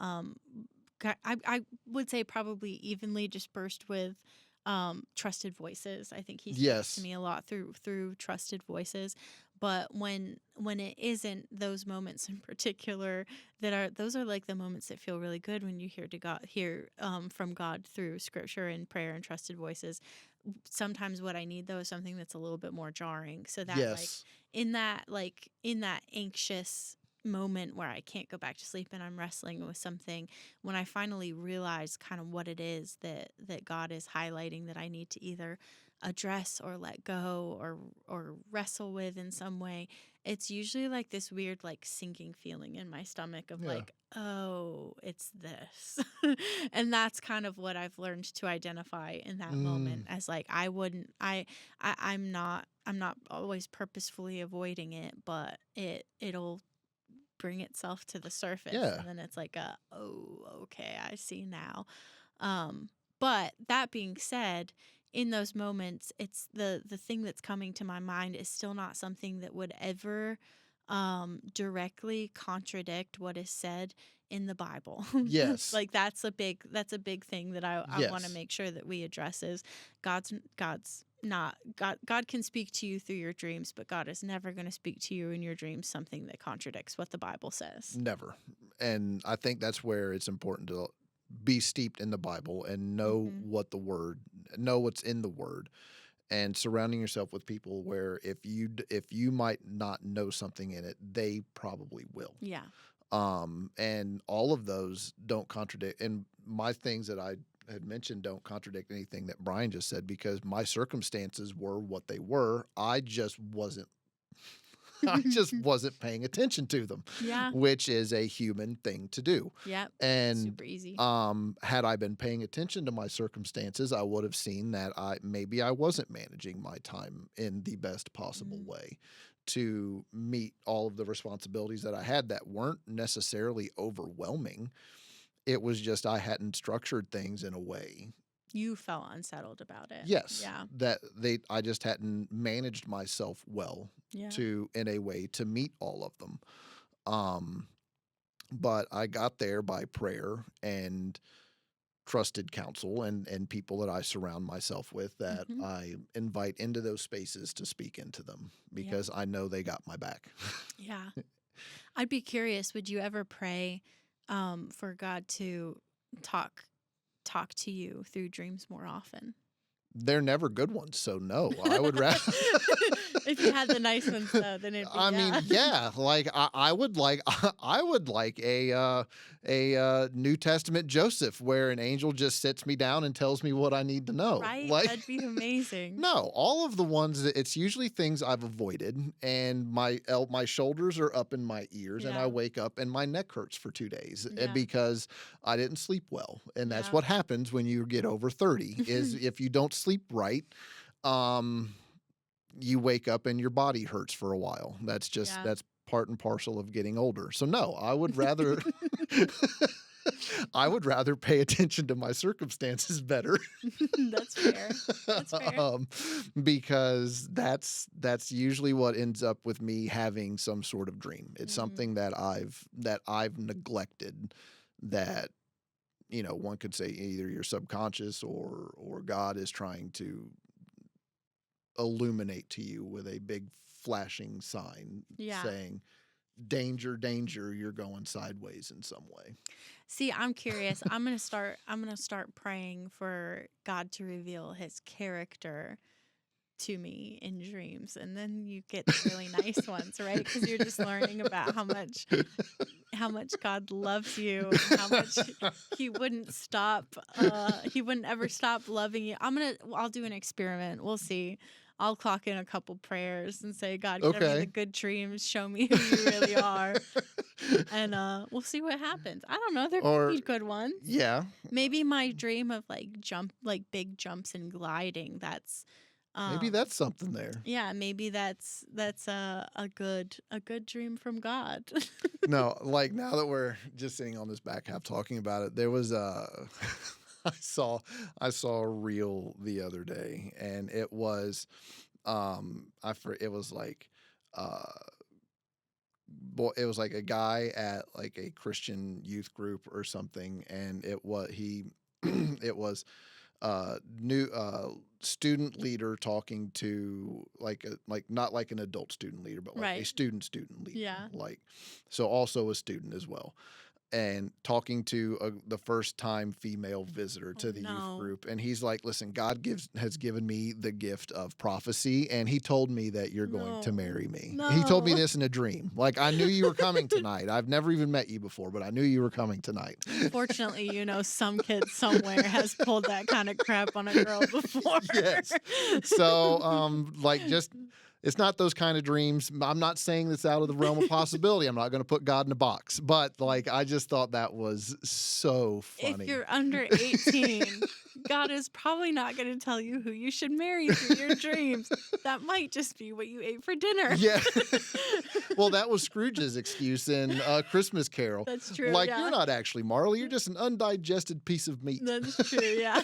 I would say probably evenly dispersed with trusted voices. I think he speaks to Yes. me a lot through trusted voices. But when it isn't those moments in particular, those are like the moments that feel really good when you hear from God through scripture and prayer and trusted voices. Sometimes what I need though is something that's a little bit more jarring, so that Yes. in that anxious moment where I can't go back to sleep and I'm wrestling with something, when I finally realize kind of what it is that God is highlighting that I need to either address or let go or wrestle with in some way, it's usually like this weird like sinking feeling in my stomach of Yeah. like, oh, it's this. And that's kind of what I've learned to identify in that moment as like I'm not always purposefully avoiding it, but it'll bring itself to the surface, Yeah. and then it's like okay, I see now. But that being said, in those moments, it's the thing that's coming to my mind is still not something that would ever directly contradict what is said in the Bible. Yes. Like that's a big thing that I want to Yes. make sure that we address is God's not God can speak to you through your dreams, but God is never going to speak to you in your dreams something that contradicts what the Bible says. Never. And I think that's where it's important to be steeped in the Bible and know know what's in the word, and surrounding yourself with people where if you might not know something in it, they probably will. Yeah. And all of those don't contradict. And my things that I had mentioned don't contradict anything that Brian just said, because my circumstances were what they were. I just wasn't paying attention to them, Yeah. which is a human thing to do. Yep. And Super easy. had I been paying attention to my circumstances, I would have seen that maybe I wasn't managing my time in the best possible way to meet all of the responsibilities that I had that weren't necessarily overwhelming. It was just I hadn't structured things in a way. You felt unsettled about it. Yes. Yeah. I just hadn't managed myself well Yeah. in a way to meet all of them. But I got there by prayer and trusted counsel and people that I surround myself with that I invite into those spaces to speak into them, because I know they got my back. Yeah. I'd be curious, would you ever pray for God to talk to you through dreams more often? They're never good ones, so no. I would rather. If you had the nice ones though, then it'd be I mean, yeah, like I would like a New Testament Joseph, where an angel just sits me down and tells me what I need to know. Right? Like, That'd be amazing. no, all of the ones that it's usually things I've avoided, and my shoulders are up in my ears, and I Yeah. wake up and my neck hurts for 2 days Yeah. because I didn't sleep well, and that's Yeah. what happens when you get over 30. Is if you don't sleep right, you wake up and your body hurts for a while. That's just Yeah. that's part and parcel of getting older. So no, I would rather pay attention to my circumstances better. That's fair. That's fair. Because that's usually what ends up with me having some sort of dream. It's something that I've neglected, that one could say either your subconscious or God is trying to illuminate to you with a big flashing sign saying, danger, danger, you're going sideways in some way. See, I'm curious. I'm gonna start praying for God to reveal his character to me in dreams, and then you get the really nice ones, right? Because you're just learning about how much God loves you, and how much he wouldn't ever stop loving you. I'll do an experiment. We'll see. I'll clock in a couple prayers and say, God, give me Okay. the good dreams. Show me who you really are. And we'll see what happens. I don't know. There could Or be good ones. yeah, Maybe my dream of like big jumps and gliding. maybe that's something there. Yeah, maybe that's a good dream from God. No, like now that we're just sitting on this back half talking about it, there was I saw a reel the other day, and it was it was like uh it was like a guy at like a Christian youth group or something, and it was new student leader talking to like not like an adult student leader, but like a Right. student leader, Yeah. like so also a student as well, and talking to the first time female visitor to Oh, the no. youth group, and he's like, listen, God has given me the gift of prophecy, and he told me that you're going to No. marry me. He told me No. this in a dream. Like, I knew you were coming tonight. I've never even met you before, but I knew you were coming tonight. Fortunately, some kid somewhere has pulled that kind of crap on a girl before. Yes. So like, just it's not those kind of dreams. I'm not saying that's out of the realm of possibility. I'm not going to put God in a box, but like, I just thought that was so funny. If you're under 18, God is probably not going to tell you who you should marry through your dreams. That might just be what you ate for dinner. Yeah. Well, that was Scrooge's excuse in Christmas Carol. That's true. Like, yeah. you're not actually Marley. You're just an undigested piece of meat. That's true. Yeah.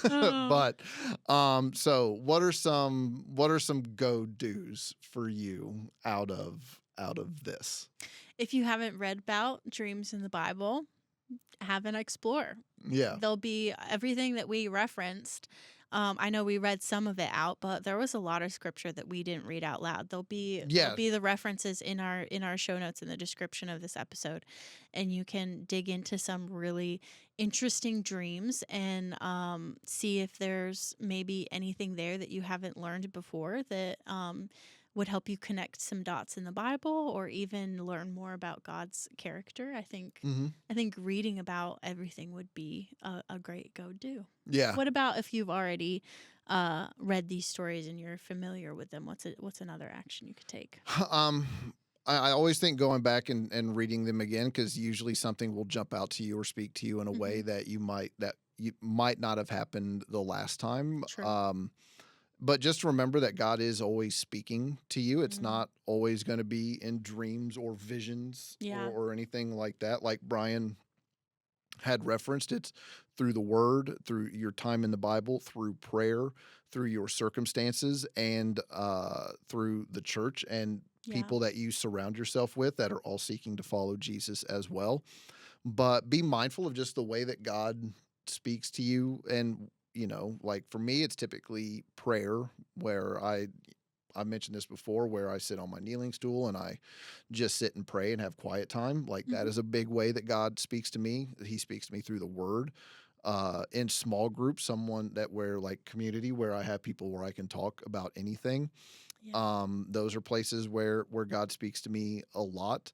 Oh. But so what are some go-dos for you out of this? If you haven't read about dreams in the Bible, have an explore. Yeah. There'll be everything that we referenced. I know we read some of it out, but there was a lot of scripture that we didn't read out loud. There'll be the references in our show notes in the description of this episode, and you can dig into some really interesting dreams and see if there's maybe anything there that you haven't learned before that would help you connect some dots in the Bible or even learn more about God's character. I think reading about everything would be a great go-do. Yeah. What about if you've already read these stories and you're familiar with them? What's another action you could take? I always think going back and reading them again, because usually something will jump out to you or speak to you in a way that you might not have happened the last time. True. But just remember that God is always speaking to you. It's not always going to be in dreams or visions or anything like that. Like Brian had referenced, it's through the word, through your time in the Bible, through prayer, through your circumstances, and through the church and people that you surround yourself with that are all seeking to follow Jesus as well. But be mindful of just the way that God speaks to you. And like for me, it's typically prayer, where I mentioned this before, where I sit on my kneeling stool and I just sit and pray and have quiet time. Like that is a big way that God speaks to me. He speaks to me through the word. In small groups, like community, where I have people where I can talk about anything. Yeah. Those are places where God speaks to me a lot.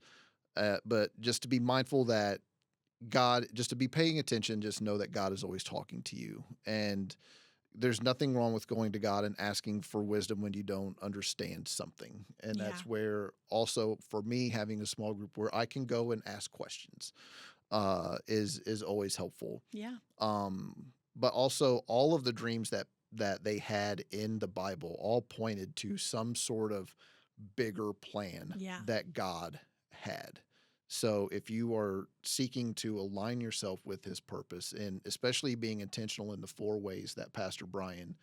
But just to be mindful that just to be paying attention, just know that God is always talking to you. And there's nothing wrong with going to God and asking for wisdom when you don't understand something. And that's where also for me, having a small group where I can go and ask questions is always helpful. Yeah. But also all of the dreams that they had in the Bible all pointed to some sort of bigger plan that God had. So if you are seeking to align yourself with his purpose, and especially being intentional in the 4 ways that Pastor Brian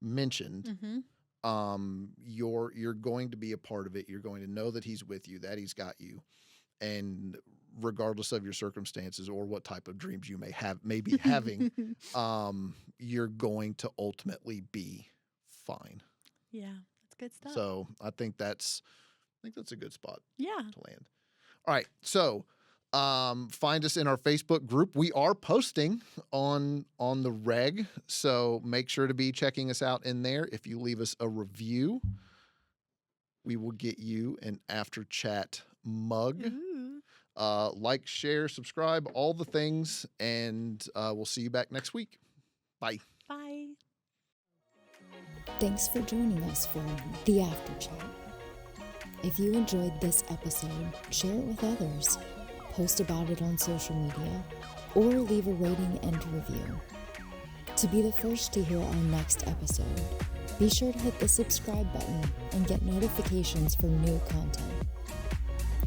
mentioned, you're going to be a part of it. You're going to know that he's with you, that he's got you. And regardless of your circumstances or what type of dreams you may be having, you're going to ultimately be fine. Yeah, that's good stuff. So I think that's a good spot to land. All right, so find us in our Facebook group. We are posting on the reg, so make sure to be checking us out in there. If you leave us a review, we will get you an After Chat mug. Ooh. Like, share, subscribe, all the things, and we'll see you back next week. Bye. Bye. Thanks for joining us for The After Chat. If you enjoyed this episode, share it with others, post about it on social media, or leave a rating and review. To be the first to hear our next episode, be sure to hit the subscribe button and get notifications for new content.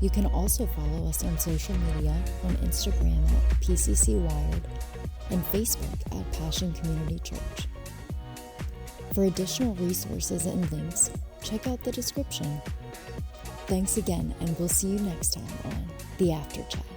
You can also follow us on social media on Instagram at PCC Wired and Facebook at Passion Community Church. For additional resources and links, check out the description. Thanks again, and we'll see you next time on The After Chat.